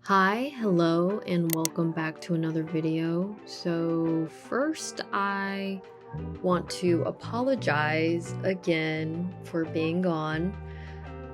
Hi, hello, and welcome back to another video. So first I want to apologize again for being gone.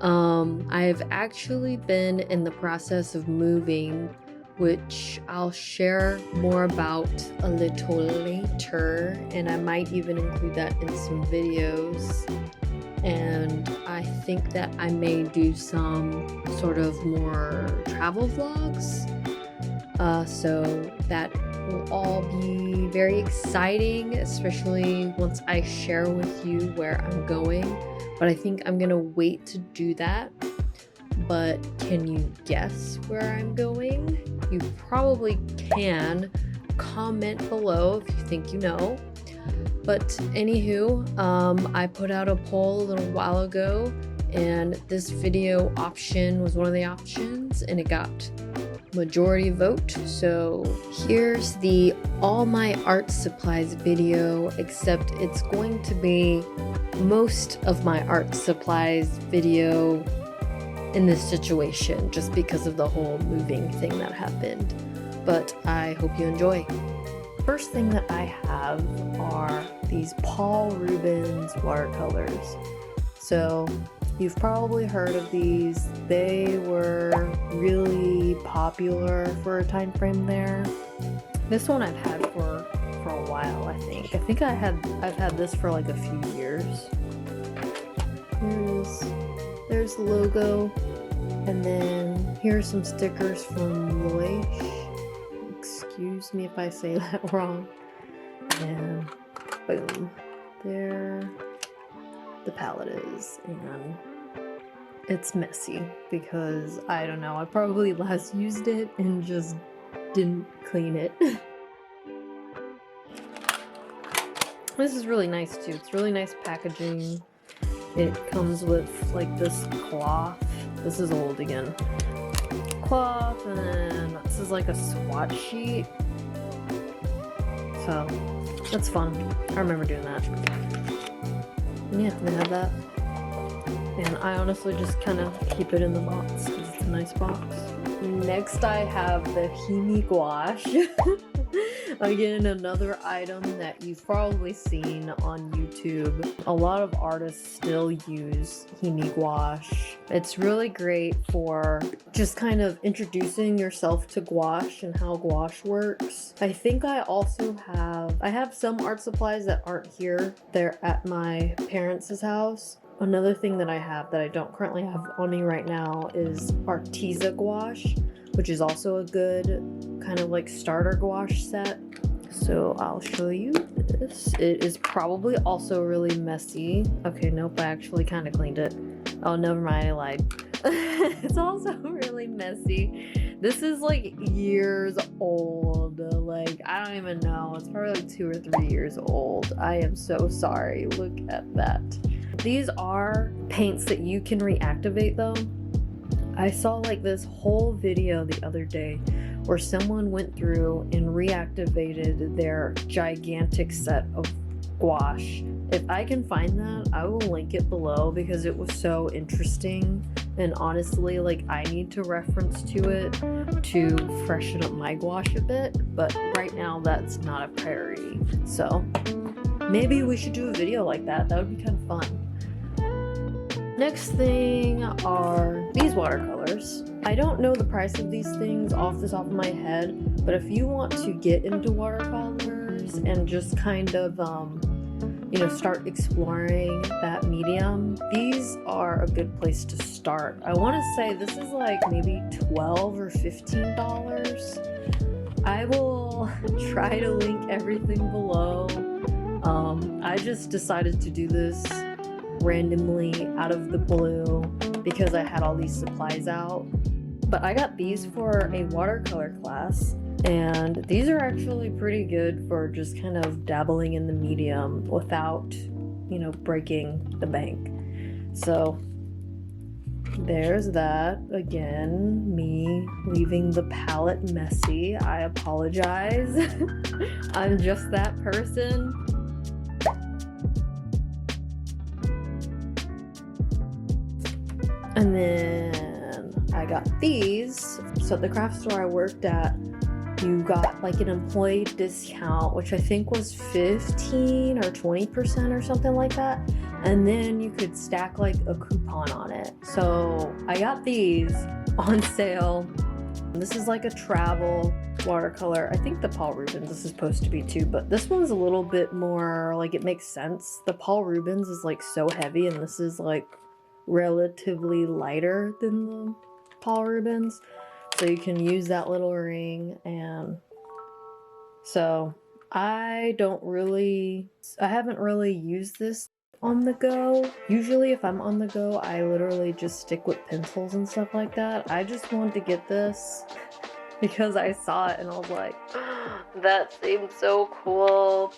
I've actually been in the process of moving, which I'll share more about a little later, and I might even include that in some videos. And I think that I may do some sort of more travel vlogs, so that will all be very exciting, especially once I share with you where I'm going. But I think I'm gonna wait to do that. But can you guess where I'm going? You probably can. Comment below if you think you know. But anywho, I put out a poll a little while ago, and this video option was one of the options, and it got majority vote. So here's the all my art supplies video, except it's going to be most of my art supplies video in this situation, just because of the whole moving thing that happened. But I hope you enjoy. First thing that I have are these Paul Rubens watercolors. So you've probably heard of these. They were really popular for a time frame there. This one I've had for a while, I think. I've had this for like a few years. There's the logo, and then here's some stickers from Loesch. Excuse me if I say that wrong. And boom, there the palette is, and it's messy because I don't know, I probably last used it and just didn't clean it. This is really nice too. It's really nice packaging. It comes with like this cloth. This is old again. Cloth, and then this is like a swatch sheet, so that's fun. I remember doing that. And yeah, they have that, and I honestly just kind of keep it in the box because it's a nice box. Next I have the Himi Gouache. Again, another item that you've probably seen on YouTube. A lot of artists still use Himi Gouache. It's really great for just kind of introducing yourself to gouache and how gouache works. I think I also have some art supplies that aren't here. They're at my parents' house. Another thing that I have that I don't currently have on me right now is Arteza Gouache, which is also a good kind of like starter gouache set. So I'll show you this. It is probably also really messy. Okay, nope, I actually kind of cleaned it. Oh, never mind, I lied. It's also really messy. This is like years old. Like, I don't even know. It's probably like 2 or 3 years old. I am so sorry. Look at that. These are paints that you can reactivate though. I saw like this whole video the other day where someone went through and reactivated their gigantic set of gouache. If I can find that, I will link it below because it was so interesting, and honestly, like, I need to reference to it to freshen up my gouache a bit, but right now that's not a priority. So maybe we should do a video like that. That would be kind of fun. Next thing are these watercolors. I don't know the price of these things off the top of my head, but if you want to get into watercolors and just kind of, you know, start exploring that medium, these are a good place to start. I want to say this is like maybe $12 or $15. I will try to link everything below. I just decided to do this randomly out of the blue because I had all these supplies out. But I got these for a watercolor class, and these are actually pretty good for just kind of dabbling in the medium without, you know, breaking the bank. So there's that. Again, me leaving the palette messy. I apologize. I'm just that person. And then I got these. So at the craft store I worked at, you got like an employee discount, which I think was 15 or 20% or something like that. And then you could stack like a coupon on it. So I got these on sale. This is like a travel watercolor. I think the Paul Rubens is supposed to be too, but this one's a little bit more like, it makes sense. The Paul Rubens is like so heavy, and this is like relatively lighter than the Paul Rubens. So you can use that little ring. And so I haven't really used this on the go. Usually if I'm on the go, I literally just stick with pencils and stuff like that. I just wanted to get this because I saw it and I was like, that seems so cool.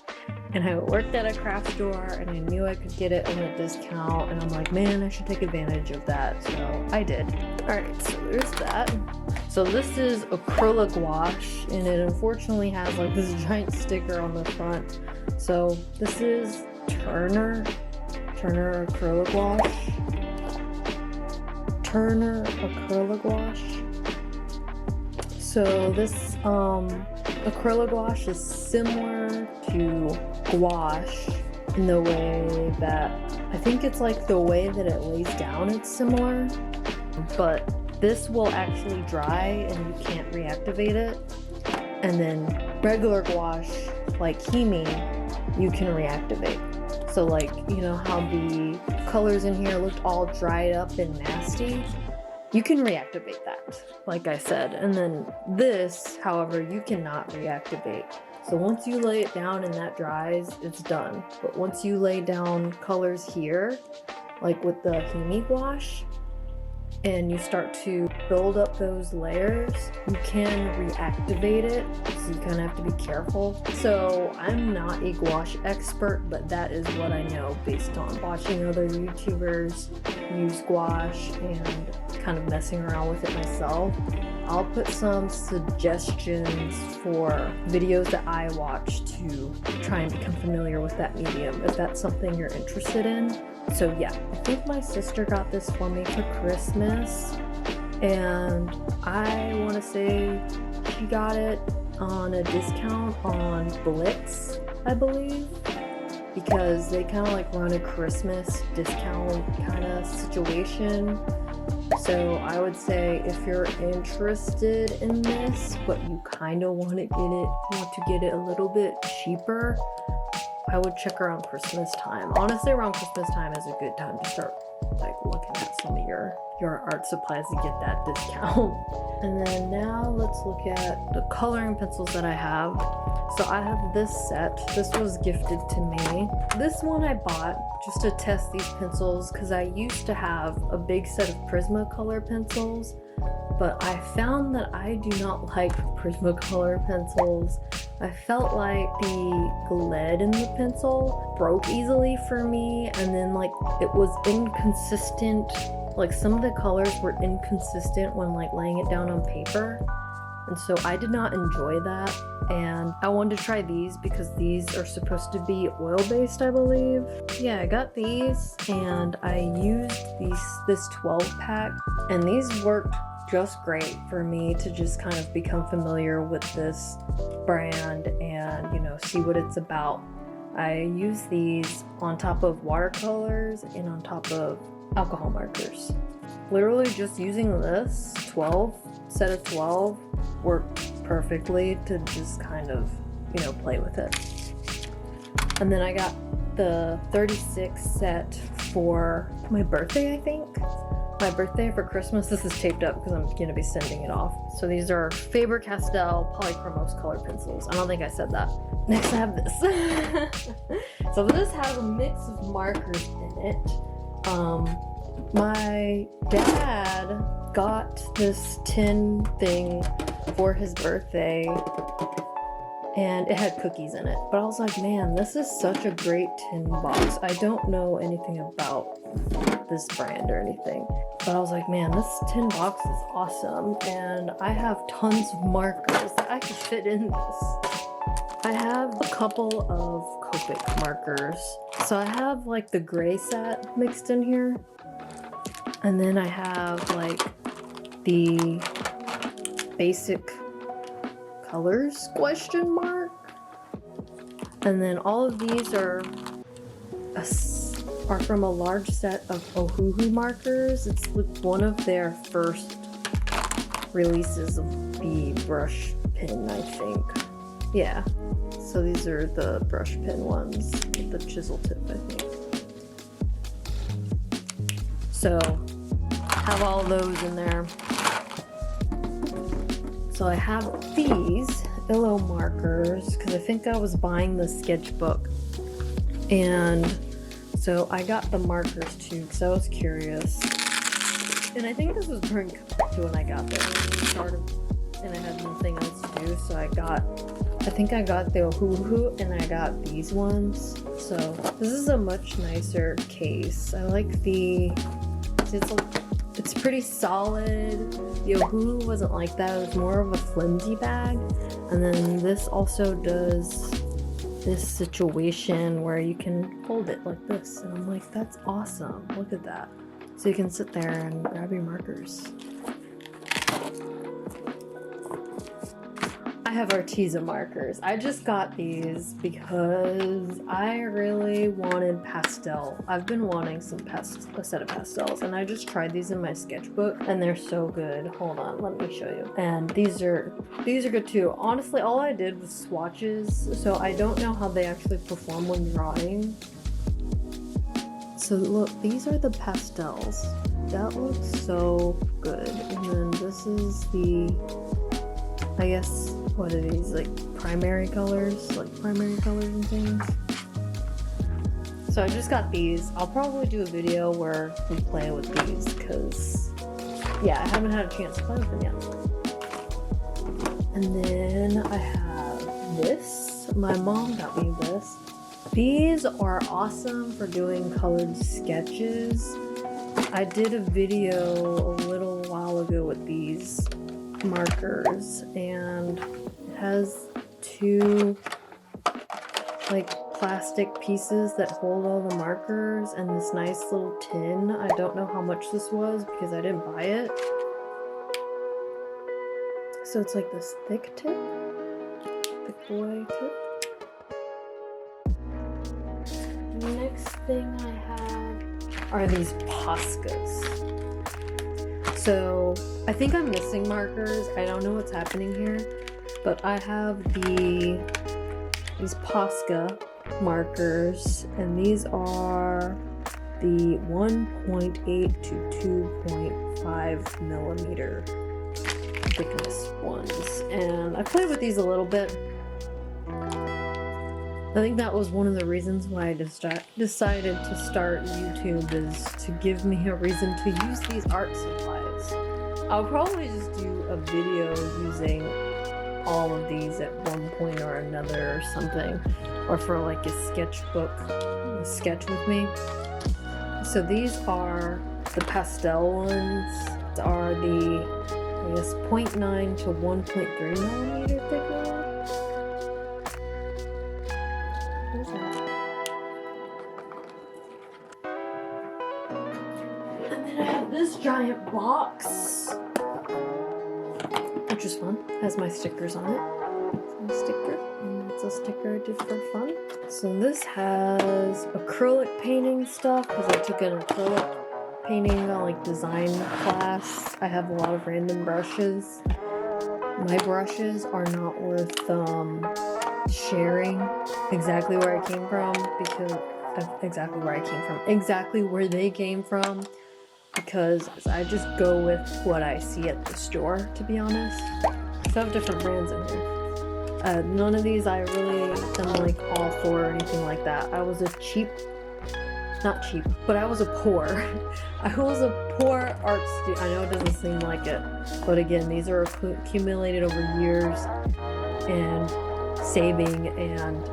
And I worked at a craft store and I knew I could get it on a discount, and I'm like, man, I should take advantage of that. So I did. Alright, so there's that. So this is Acrylic Gouache, and it unfortunately has like this giant sticker on the front. So this is Turner Acrylic Gouache. Turner Acrylic Gouache. So this acrylic gouache is similar to gouache in the way that, I think it's like the way that it lays down, it's similar, but this will actually dry and you can't reactivate it. And then regular gouache, like Himi, you can reactivate. So like, you know how the colors in here looked all dried up and nasty? You can reactivate that, like I said. And then this, however, you cannot reactivate. So once you lay it down and that dries, it's done. But once you lay down colors here, like with the Himi gouache, and you start to build up those layers, you can reactivate it, so you kind of have to be careful. So I'm not a gouache expert, but that is what I know based on watching other YouTubers use gouache and kind of messing around with it myself. I'll put some suggestions for videos that I watch to try and become familiar with that medium, if that's something you're interested in. So yeah, I think my sister got this for me for Christmas, and I want to say she got it on a discount on Blix, I believe, because they kind of like run a Christmas discount kind of situation. So I would say if you're interested in this, but you kind of want to get it a little bit cheaper, I would check around Christmas time. Honestly, around Christmas time is a good time to start like looking at some of your art supplies to get that discount. And then now let's look at the coloring pencils that I have. So I have this set. This was gifted to me. This one I bought just to test these pencils because I used to have a big set of Prismacolor pencils, but I found that I do not like Prismacolor pencils. I felt like the lead in the pencil broke easily for me, and then like it was inconsistent. Like some of the colors were inconsistent when like laying it down on paper, and so I did not enjoy that. And I wanted to try these because these are supposed to be oil-based, I believe. Yeah, I got these and I used this 12-pack, and these worked just great for me to just kind of become familiar with this brand and, you know, see what it's about. I use these on top of watercolors and on top of alcohol markers. Literally just using this set of 12 worked perfectly to just kind of, you know, play with it. And then I got the 36 set for my birthday, I think. My birthday for Christmas. This is taped up because I'm going to be sending it off. So these are Faber-Castell Polychromos color pencils. I don't think I said that. Next I have this. So this has a mix of markers in it. My dad got this tin thing for his birthday and it had cookies in it. But I was like, man, this is such a great tin box. I don't know anything about this brand or anything, but I was like, man, this tin box is awesome, and I have tons of markers that I could fit in this. I have a couple of Copic markers. So I have like the gray set mixed in here, and then I have like the basic colors question mark. And then all of these are from a large set of Ohuhu Markers. It's one of their first releases of the brush pen, I think. Yeah, so these are the brush pen ones with the chisel tip, I think. So, have all those in there. So I have these Illo Markers because I think I was buying the sketchbook, and so I got the markers too because I was curious. And I think this was during when I got there. And I had nothing else to do, so I think I got the Ohuhu and I got these ones. So this is a much nicer case. I like it's pretty solid. The Ohuhu wasn't like that, it was more of a flimsy bag. And then this also does this situation where you can hold it like this. And I'm like, that's awesome, look at that. So you can sit there and grab your markers. I have Arteza markers. I just got these because I really wanted pastel. I've been wanting a set of pastels, and I just tried these in my sketchbook and they're so good. Hold on, let me show you. And these are good too. Honestly, all I did was swatches, so I don't know how they actually perform when drawing. So look, these are the pastels. That looks so good. And then this is the, I guess, what are these, like primary colors? Like primary colors and things. So I just got these. I'll probably do a video where we play with these because, yeah, I haven't had a chance to play with them yet. And then I have this. My mom got me this. These are awesome for doing colored sketches. I did a video a little while ago with these markers, and it has two like plastic pieces that hold all the markers and this nice little tin. I don't know how much this was because I didn't buy it. So it's like this thick tip, thick boy tip. Next thing I have are these Poscas. So I think I'm missing markers. I don't know what's happening here, but I have these Posca markers, and these are the 1.8 to 2.5 millimeter thickness ones. And I played with these a little bit. I think that was one of the reasons why I decided to start YouTube, is to give me a reason to use these art supplies. I'll probably just do a video using all of these at one point or another or something, or for like a sketchbook, sketch with me. So these are the pastel ones. These are the, I guess, 0.9 to 1.3 millimeter thick ones. This giant box, which is fun, has my stickers on it. It's a sticker, and it's a sticker I did for fun. So this has acrylic painting stuff because I took an acrylic painting like design class. I have a lot of random brushes. My brushes are not worth sharing exactly where I came from, because exactly where they came from. Because I just go with what I see at the store, to be honest. So I have different brands in here. None of these I really am like all for or anything like that. I was a not cheap, but I was a poor. I was a poor art student. I know it doesn't seem like it, but again, these are accumulated over years and saving and,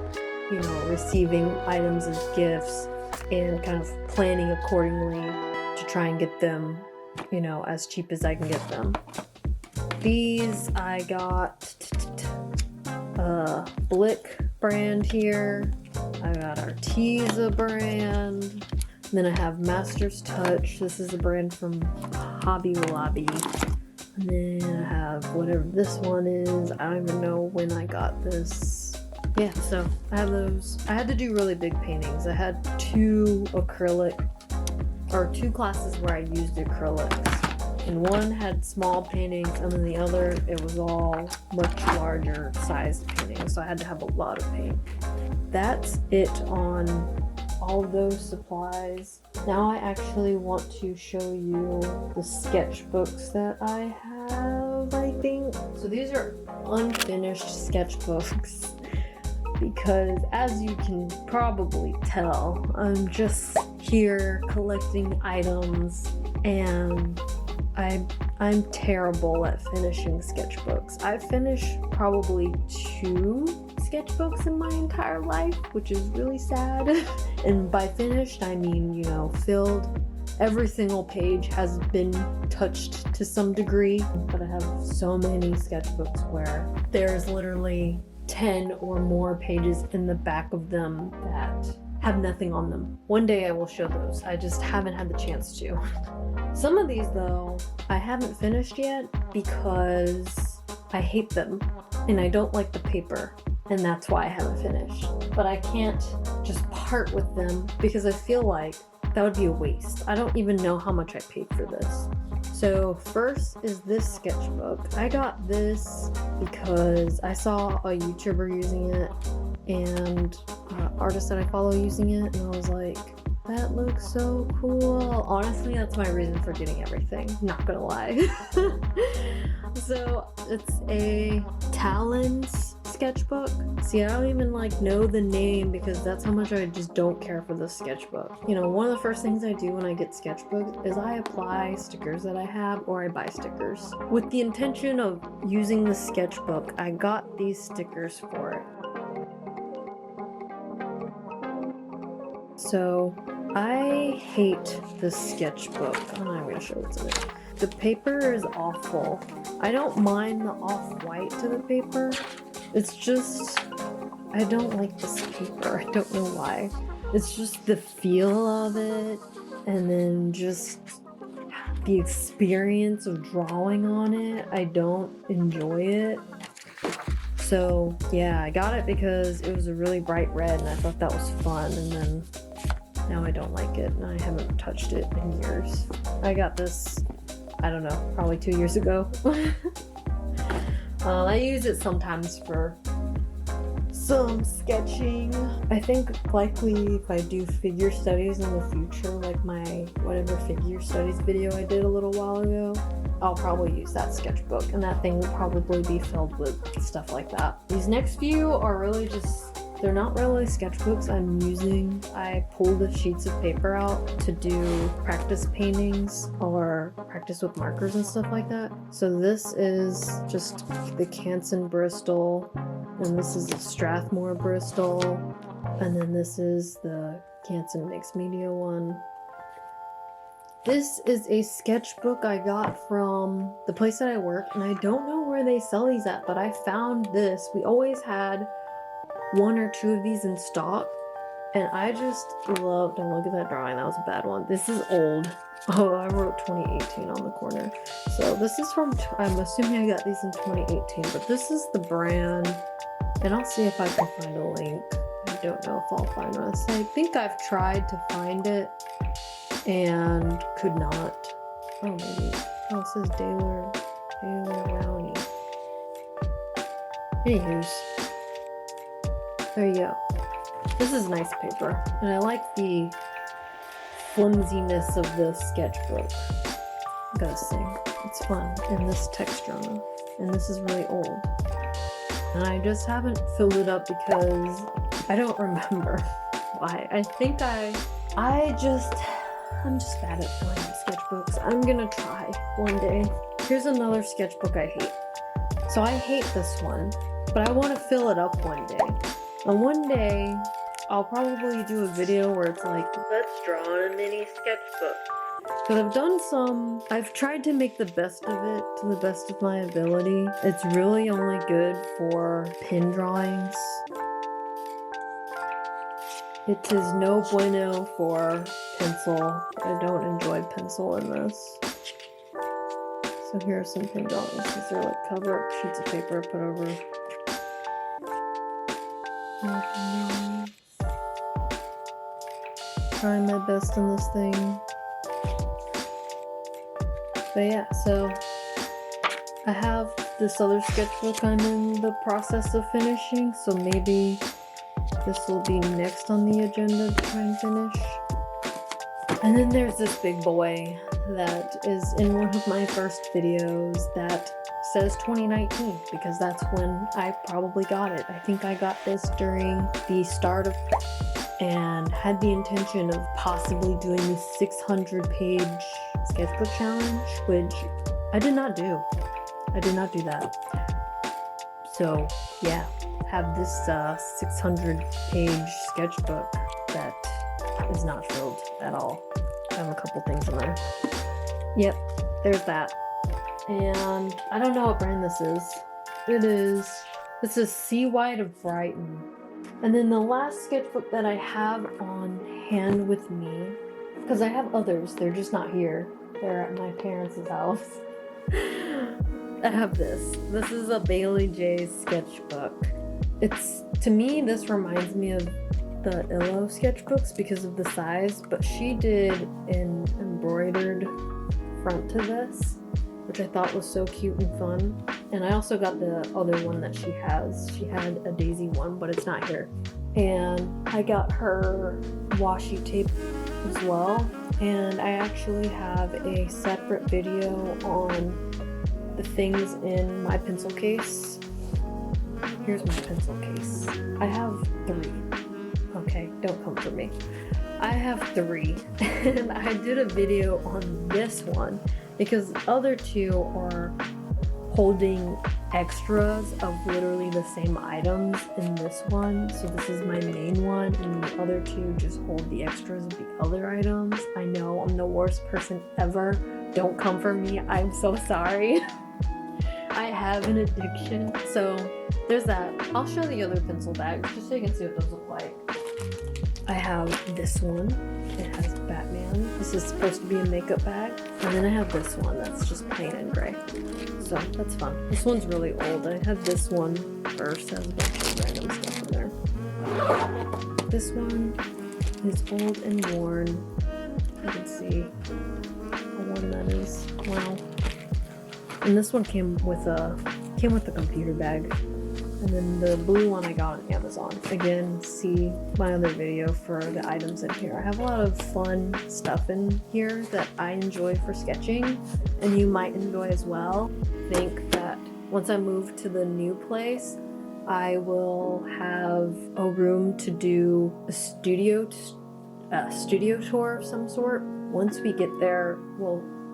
you know, receiving items as gifts and kind of planning accordingly to try and get them, you know, as cheap as I can get them. These I got Blick brand here. I got Arteza brand. Then I have Master's Touch. This is a brand from Hobby Lobby. And then I have whatever this one is. I don't even know when I got this. Yeah, so I have those. I had to do really big paintings. I had two classes where I used acrylics. And one had small paintings, and then the other, it was all much larger sized paintings. So I had to have a lot of paint. That's it on all of those supplies. Now I actually want to show you the sketchbooks that I have, I think. So these are unfinished sketchbooks because, as you can probably tell, I'm just here collecting items, and I'm terrible at finishing sketchbooks. I've finished probably 2 sketchbooks in my entire life, which is really sad. And by finished, I mean, you know, filled. Every single page has been touched to some degree, but I have so many sketchbooks where there's literally 10 or more pages in the back of them that have nothing on them. One day I will show those. I just haven't had the chance to. Some of these though, I haven't finished yet because I hate them and I don't like the paper, and that's why I haven't finished. But I can't just part with them because I feel like that would be a waste. I don't even know how much I paid for this. So first is this sketchbook. I got this because I saw a YouTuber using it and artist that I follow using it, and I was like, that looks so cool. Honestly, that's my reason for getting everything, not gonna lie. So it's a Talons sketchbook. See, I don't even know the name because that's how much I just don't care for this sketchbook. You know, one of the first things I do when I get sketchbooks is I apply stickers that I have, or I buy stickers. With the intention of using the sketchbook, I got these stickers for it. So I hate this sketchbook. I'm not gonna show what's in it. The paper is awful. I don't mind the off-white to the paper. It's just, I don't like this paper. I don't know why. It's just the feel of it, and then just the experience of drawing on it. I don't enjoy it. So yeah, I got it because it was a really bright red and I thought that was fun, and then now I don't like it and I haven't touched it in years. I got this, I don't know, probably 2 years ago. I use it sometimes for some sketching. I think likely if I do figure studies in the future, like my whatever figure studies video I did a little while ago, I'll probably use that sketchbook, and that thing will probably be filled with stuff like that. These next few are really just, they're not really sketchbooks I'm using. I pulled the sheets of paper out to do practice paintings or practice with markers and stuff like that. So this is just the Canson Bristol, and this is the Strathmore Bristol, and then this is the Canson Mixed Media one. This is a sketchbook I got from the place that I work, and I don't know where they sell these at, but I found this. We always had 1 or 2 of these in stock, and I just love, don't look at that drawing, that was a bad one. This is old. Oh, I wrote 2018 on the corner. So this is from, I'm assuming I got these in 2018, but this is the brand, and I'll see if I can find a link. I don't know if I'll find this. I think I've tried to find it and could not. Oh, maybe. Oh, it says Daler Rowney. Anywho's. There you go. This is nice paper, and I like the flimsiness of the sketchbook. I gotta sing. It's fun, and this texture on it. And this is really old. And I just haven't filled it up because I don't remember why. I think I'm just bad at filling out sketchbooks. I'm gonna try one day. Here's another sketchbook I hate. So I hate this one, but I want to fill it up one day. And one day, I'll probably do a video where it's like, let's draw on a mini sketchbook. Because I've tried to make the best of it to the best of my ability. It's really only good for pen drawings. It is no bueno for pencil. I don't enjoy pencil in this. So here are some pin drawings. These are like cover sheets of paper I put over. Nice. Trying my best in this thing. But yeah, so I have this other sketchbook I'm in the process of finishing, so maybe this will be next on the agenda to try and finish. And then there's this big boy that is in one of my first videos that says 2019 because that's when I probably got it. I think I got this during the start of and had the intention of possibly doing the 600-page sketchbook challenge, which I did not do. I did not do that. So yeah, have this 600-page sketchbook that is not filled at all. I have a couple things in there. Yep, there's that. And I don't know what brand this is. This is Sea White of Brighton. And then the last sketchbook that I have on hand with me, because I have others, they're just not here. They're at my parents' house. I have this. This is a Bailey J sketchbook. To me, this reminds me of the Illo sketchbooks because of the size, but she did an embroidered front to this, which I thought was so cute and fun. And I also got the other one that she has. She had a daisy one, but it's not here. And I got her washi tape as well. And I actually have a separate video on the things in my pencil case. Here's my pencil case. I have 3. Okay, don't come for me. I have 3, and I did a video on this one because the other 2 are holding extras of literally the same items in this one. So this is my main one, and the other 2 just hold the extras of the other items. I know I'm the worst person ever. Don't come for me. I'm so sorry. I have an addiction. So there's that. I'll show the other pencil bags just so you can see what those look like. I have this one. It has Batman. This is supposed to be a makeup bag. And then I have this one that's just plain and gray. So that's fun. This one's really old. I have this one first. It has a bunch of random stuff in there. This one is old and worn. You can see how worn that is. Wow. And this one came with a computer bag. And then the blue one I got on Amazon. Again, see my other video for the items in here. I have a lot of fun stuff in here that I enjoy for sketching, and you might enjoy as well. I think that once I move to the new place, I will have a room to do a studio tour of some sort. Once we get there,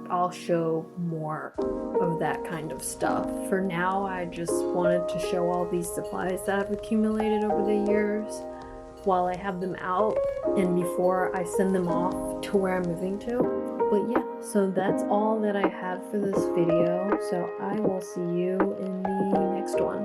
I'll show more of that kind of stuff. For now, I just wanted to show all these supplies that I've accumulated over the years while I have them out and before I send them off to where I'm moving to. But yeah, so that's all that I have for this video. So I will see you in the next one.